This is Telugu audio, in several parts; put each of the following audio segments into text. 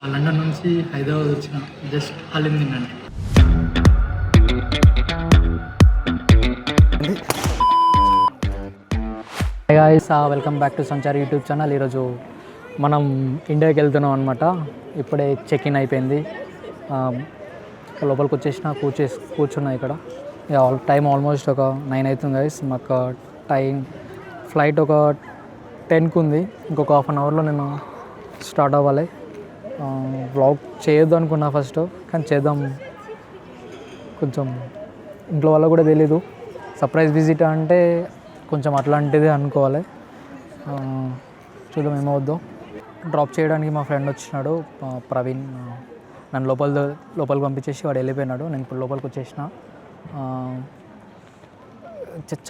లండన్ నుంచి హైదరాబాద్ వచ్చిన జస్ట్ హలీం తిన్నాను. High guys, welcome back to Sanchar YouTube channel. ఈరోజు మనం ఇండియాకి వెళ్తున్నాం అనమాట. ఇప్పుడే చెక్ ఇన్ అయిపోయింది. లోపలికి వచ్చేసిన కూర్చున్నా ఇక్కడ. టైం ఆల్మోస్ట్ ఒక 9 అవుతుంది గైస్. మాకు ఫ్లైట్ ఒక 10కి ఉంది. ఇంకొక హాఫ్ అన్ అవర్లో నేను స్టార్ట్ అవ్వాలి. వ్లాగ్ చేయొద్దు అనుకున్నా ఫస్ట్, కానీ చేద్దాం. కొంచెం ఇంట్లో వాళ్ళకు కూడా తెలీదు. సర్ప్రైజ్ విజిట్ అంటే కొంచెం అట్లాంటిది అనుకోవాలి. చూద్దాం ఏమవుద్దో. డ్రాప్ చేయడానికి మా ఫ్రెండ్ వచ్చినాడు, ప్రవీణ్. నన్ను లోపలికి పంపించేసి వాడు వెళ్ళిపోయినాడు. నేను ఇప్పుడు లోపలికి వచ్చేసిన.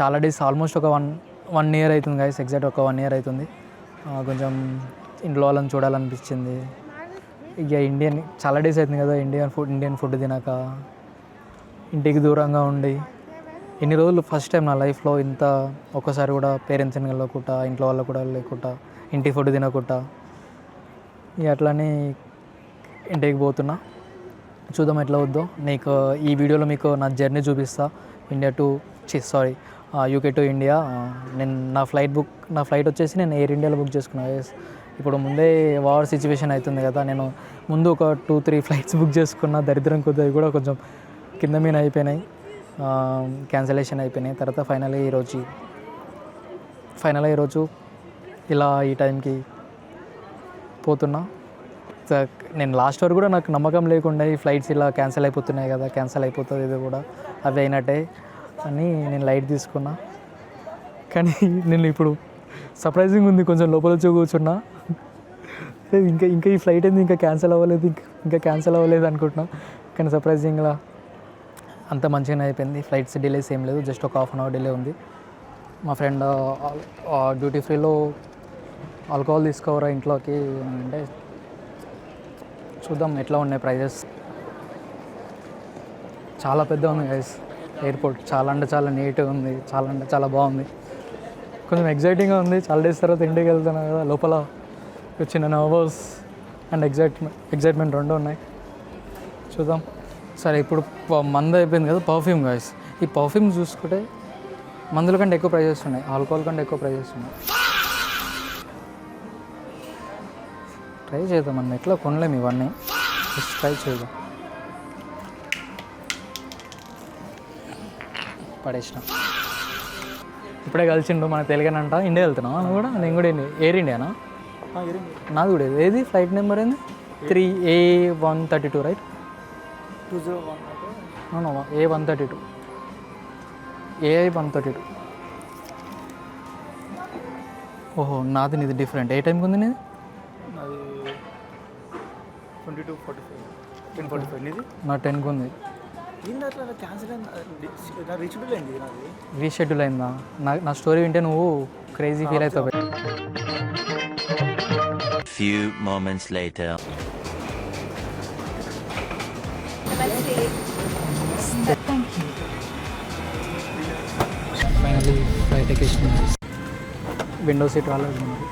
చాలా డేస్, ఆల్మోస్ట్ ఒక వన్ ఇయర్ అవుతుంది గైస్. ఎగ్జాక్ట్ ఒక 1 ఇయర్ అవుతుంది. కొంచెం ఇంట్లో వాళ్ళని చూడాలనిపించింది. ఇక చాలా డేస్ అవుతుంది కదా ఇండియన్ ఫుడ్ తినక, ఇంటికి దూరంగా ఉండి. ఇన్ని రోజులు ఫస్ట్ టైం నా లైఫ్లో ఇంత ఒక్కసారి కూడా పేరెంట్స్ని కలవకుండా, ఇంట్లో వాళ్ళకు కూడా లేకుండా, ఇంటి ఫుడ్ తినకుండా, ఇక అట్లని ఇంటికి పోతున్నా. చూద్దాం ఎట్లా వద్దో. నీకు ఈ వీడియోలో మీకు నా జర్నీ చూపిస్తా. UK to India. నేను నా ఫ్లైట్ వచ్చేసి నేను ఎయిర్ ఇండియాలో బుక్ చేసుకున్నాను. ఇప్పుడు ముందే వార్ సిచ్యువేషన్ అవుతుంది కదా, నేను ముందు ఒక 2-3 ఫ్లైట్స్ బుక్ చేసుకున్న. దరిద్రం కొద్దిగా కూడా కొంచెం కింద మీద అయిపోయినాయి, క్యాన్సిలేషన్ అయిపోయినాయి. తర్వాత ఫైనల్గా ఈరోజు ఇలా ఈ టైంకి పోతున్నా. నేను లాస్ట్ వరకు కూడా నాకు నమ్మకం లేకుండా ఈ ఫ్లైట్స్ ఇలా క్యాన్సిల్ అయిపోతున్నాయి కదా, క్యాన్సిల్ అయిపోతుంది ఇది కూడా, అవి అయినట్టే అని నేను లైట్ తీసుకున్నా. కానీ నేను ఇప్పుడు సర్ప్రైజింగ్ ఉంది, కొంచెం లోపల వచ్చి కూర్చున్నా. ఇంకా ఈ ఫ్లైట్ ఏంది ఇంకా క్యాన్సిల్ అవ్వలేదు అనుకుంటున్నా. కానీ సర్ప్రైజింగ్గా అంత మంచిగానే అయిపోయింది. ఫ్లైట్స్ డిలేస్ ఏం లేదు, జస్ట్ ఒక హాఫ్ అన్ అవర్ డిలే ఉంది. మా ఫ్రెండ్ డ్యూటీ ఫ్రీలో ఆల్కహాల్ తీసుకోవరా ఇంట్లోకి అంటే, చూద్దాం ఎట్లా ఉన్నాయి ప్రైజెస్. చాలా పెద్ద ఉంది గైస్ ఎయిర్పోర్ట్. చాలా అంటే చాలా నీట్గా ఉంది, చాలా బాగుంది. కొంచెం ఎగ్జైటింగ్గా ఉంది. చాలా డేస్ తర్వాత ఇంటికి వెళ్తున్నాను కదా, లోపల చిన్న నర్వస్ అండ్ ఎగ్జైట్మెంట్ రెండు ఉన్నాయి. చూద్దాం. సరే, ఇప్పుడు మందు అయిపోయింది కదా, పర్ఫ్యూమ్ గైస్. ఈ పర్ఫ్యూమ్ చూసుకుంటే మందుల కంటే ఎక్కువ ప్రైజెస్ ఉన్నాయి, ఆల్కహాల్ కంటే ఎక్కువ ప్రైజెస్ ఉన్నాయి. ట్రై చేద్దాం. మనం ఎట్లా కొనలేము ఇవన్నీ, జస్ట్ ట్రై చేద్దాం. పడేసిన. ఇప్పుడే కలిసిండు మన తెలుగునంట. ఇండియా వెళ్తున్నావా నువ్వు కూడా? నేను కూడా ఎయిర్ ఇండియానా? నాది కూడా ఏది ఫ్లైట్ నెంబర్ ఏంది? 3A132 right? 201 A132 AI132. ఓహో, నాది నీది డిఫరెంట్. ఏ టైంకి ఉంది నీది? నాది 22:45 నీది? నా 10కి ఉంది. రీషెడ్యూల్ అయిందా? నా స్టోరీ వింటే నువ్వు క్రేజీ ఫీల్ అవుతావు. Few moments later. Finally flight ఎక్కేసిన. విండో సీట్ వాళ్ళది ఉన్నారు,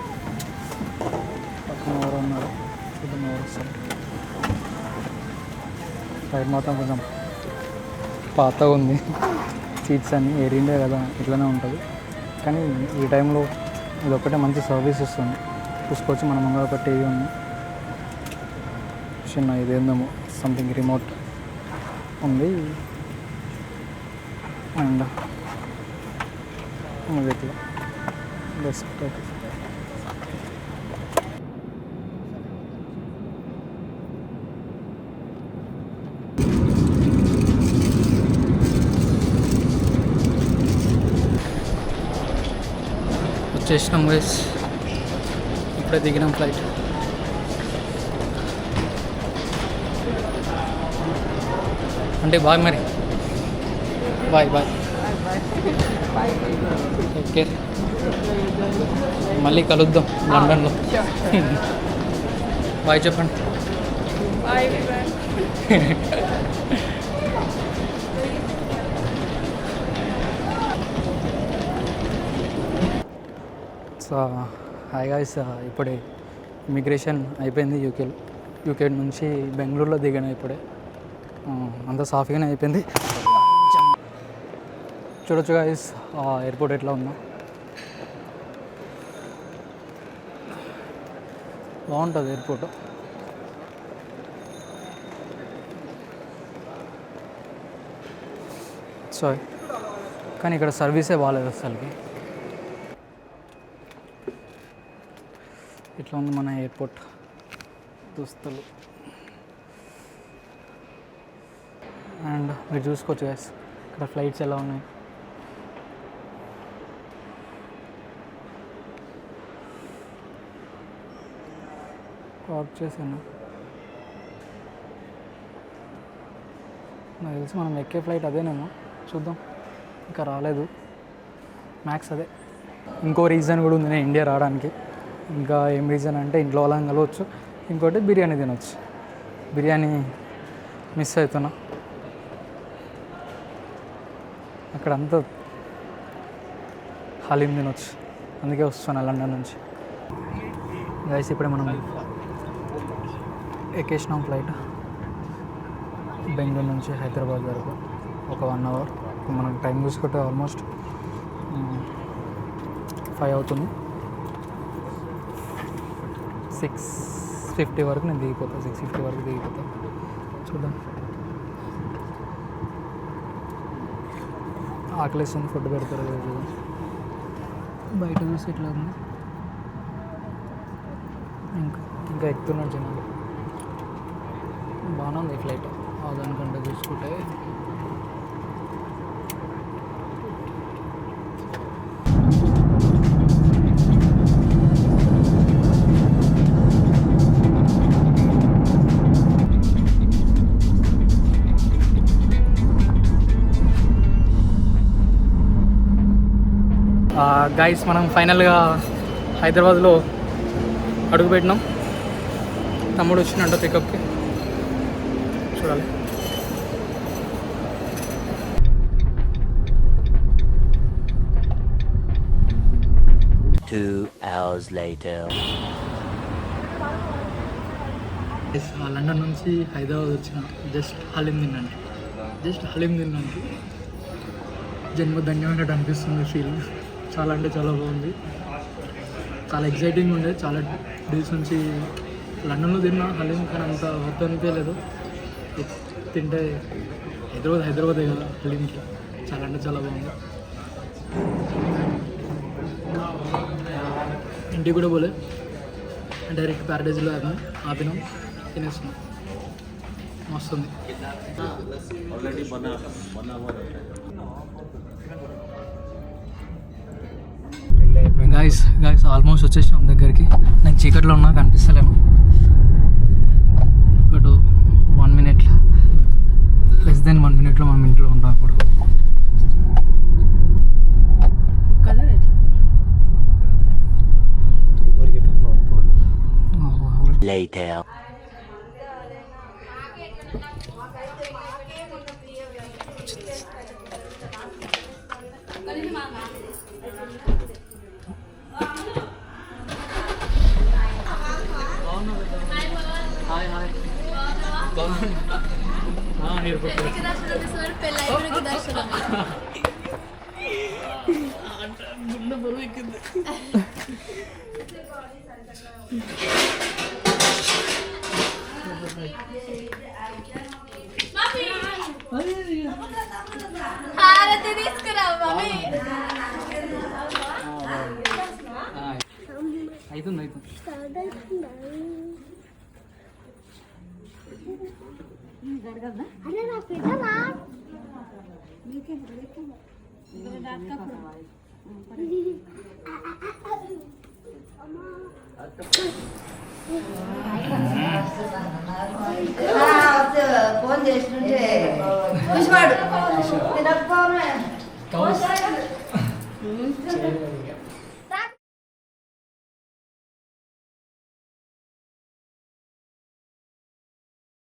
పక్కన ఎవరు ఉన్నారు, చూద్దాం ఎవరు వస్తారు. ఫ్లైట్ మొత్తం కొంచెం పాతగా ఉంది, సీట్స్ అన్నీ. ఎయిర్ ఇండియా కదా, ఇట్లనే ఉంటుంది. కానీ ఈ టైంలో ఇది ఒకటే మంచి సర్వీస్ ఇస్తుంది. చూసుకోవచ్చు, మన ముంగడ ఒక టీవీ ఉంది, చిన్న ఇదేందేమో సంథింగ్ రిమోట్ ఉంది. అండ్ ఇట్లా డెస్క్టాప్. వచ్చేసినాం గైస్, ఇప్పుడే దిగినాం ఫ్లైట్. అంటే బాయ్ మరి, బాయ్ టేక్ కేర్. మళ్ళీ కలుద్దాం లండన్లో. బాయ్ చెప్పండి. సో హాయ్ గాయ్స్, ఇప్పుడే ఇమిగ్రేషన్ అయిపోయింది యూకేలో. యూకే నుంచి బెంగళూరులో దిగాను ఇప్పుడే. అంతా సాఫీగానే అయిపోయింది. చూడొచ్చు గైస్ ఎయిర్పోర్ట్ ఎట్లా ఉందో. బాగుంటుంది ఎయిర్పోర్ట్. సారీ కానీ ఇక్కడ సర్వీసే బాగాలేదు అసలుకి. ఇట్లా ఉంది మన ఎయిర్పోర్ట్ దుస్తులు. అండ్ మీరు చూసుకోవచ్చు గైస్ ఇక్కడ ఫ్లైట్స్ ఎలా ఉన్నాయి. ఆఫ్ చేసాను. నాకు తెలిసి మనం ఎక్కే ఫ్లైట్ అదేనేమో, చూద్దాం. ఇంకా రాలేదు మ్యాక్స్ అదే. ఇంకో రీజన్ కూడా ఉంది నేను ఇండియా రావడానికి. ఇంకా ఏం రీజన్ అంటే ఇంట్లో వాళ్ళని కలవచ్చు, ఇంకోటి బిర్యానీ తినవచ్చు. బిర్యానీ మిస్ అవుతున్నా. అక్కడంతా హలీం తినొచ్చు, అందుకే వస్తున్నా లండన్ నుంచి. గైస్ ఇప్పుడే మనం ఎక్కేసినాం ఫ్లైట్ బెంగళూరు నుంచి హైదరాబాద్ వరకు. ఒక 1 అవర్. మనకు టైం చూసుకుంటే ఆల్మోస్ట్ 5 అవుతుంది. 6:50 వరకు నేను దిగిపోతాను. 6:50 వరకు దిగిపోతాను. చూద్దాం. ఆకలిస్తుంది, ఫుడ్ పెడతారు కదా చూద్దాం. బయట చూసి ఇట్లా ఉంది. ఇంకా ఎక్కుతున్నాడు జనాలు. బాగానే ఉంది ఫ్లైట్ దానికంటే చూసుకుంటే. గైస్ మనం ఫైనల్గా హైదరాబాద్లో అడుగుపెట్టినాం. తమ్ముడు వచ్చిందంట పికప్కి. చూడాలి. Two hours later. లండన్ నుంచి హైదరాబాద్ వచ్చిన. జస్ట్ హలీం తిన్నాను. జన్మధన్యమైనట్టు అనిపిస్తుంది. ఫీలింగ్ చాలా అంటే చాలా బాగుంది. చాలా ఎక్సైటింగ్ ఉండే. చాలా డేస్ నుంచి లండన్లో తిన్నా హలీం, కానీ అంత వర్త్ అనిపించలేదు. తింటే హైదరాబాదే కదా హలీంకి. చాలా అంటే చాలా బాగుంది. ఇంటికి కూడా పోలే, డైరెక్ట్ ప్యారడైజ్లో ఆపినాం, తినేస్తున్నాం. మస్తుంది. గాయస్ ఆల్మోస్ట్ వచ్చేసాం దగ్గరికి. నేను చీకట్లో ఉన్నా కనిపిస్తలేను. But 1 minute, less than 1 minute మనం ఇంట్లో ఉంటాం. అప్పుడు Later. అవుతుంది. ఫోన్ చేస్తుంటే చూసివాడు తినకపోవడం